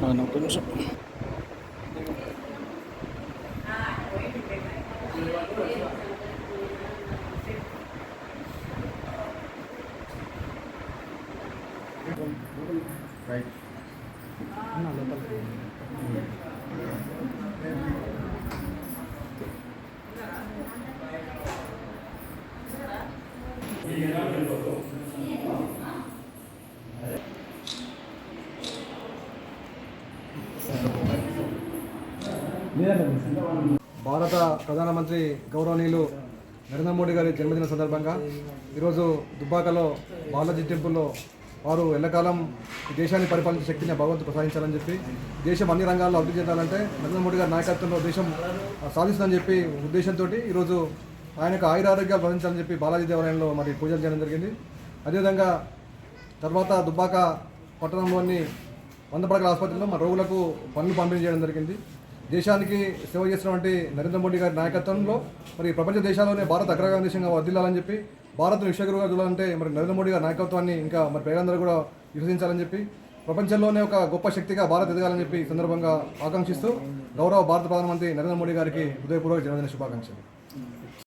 కొంచెం రైట్ భారత ప్రధానమంత్రి గౌరవనీయులు నరేంద్ర మోడీ గారి జన్మదిన సందర్భంగా ఈరోజు దుబ్బాకలో బాలాజీ టెంపుల్లో వారు ఎల్లకాలం ఈ దేశాన్ని పరిపాలించే శక్తిని భగవంతుడు ప్రసాదించాలని చెప్పి దేశం అన్ని రంగాల్లో అభివృద్ధి చెందాలంటే నరేంద్ర మోడీ గారి నాయకత్వంలో దేశం సాధిస్తుందని చెప్పి ఉద్దేశంతో ఈరోజు ఆయనకు ఆయురారోగ్యాలు ప్రవహించాలని చెప్పి బాలాజీ దేవాలయంలో మరి పూజలు చేయడం జరిగింది. అదేవిధంగా తర్వాత దుబ్బాక పట్టణంలోని 100 పడకల ఆసుపత్రిలో మన రోగులకు పనులు పంపిణీ చేయడం జరిగింది. దేశానికి సేవ చేస్తున్నటువంటి నరేంద్ర మోడీ గారి నాయకత్వంలో మరి ప్రపంచ దేశాల్లోనే భారత అగ్రగామి దేశంగా వర్ధిల్లాలని చెప్పి భారత్ను విశ్వగురువుగా చూడాలంటే మరి నరేంద్ర మోడీ గారి నాయకత్వాన్ని ఇంకా మరి ప్రజలందరూ కూడా విశ్వసించాలని చెప్పి ప్రపంచంలోనే ఒక గొప్ప శక్తిగా భారత్ ఎదగాలని చెప్పి సందర్భంగా ఆకాంక్షిస్తూ గౌరవ భారత ప్రధానమంత్రి నరేంద్ర మోడీ గారికి హృదయపూర్వక జన్మదిన శుభాకాంక్షలు.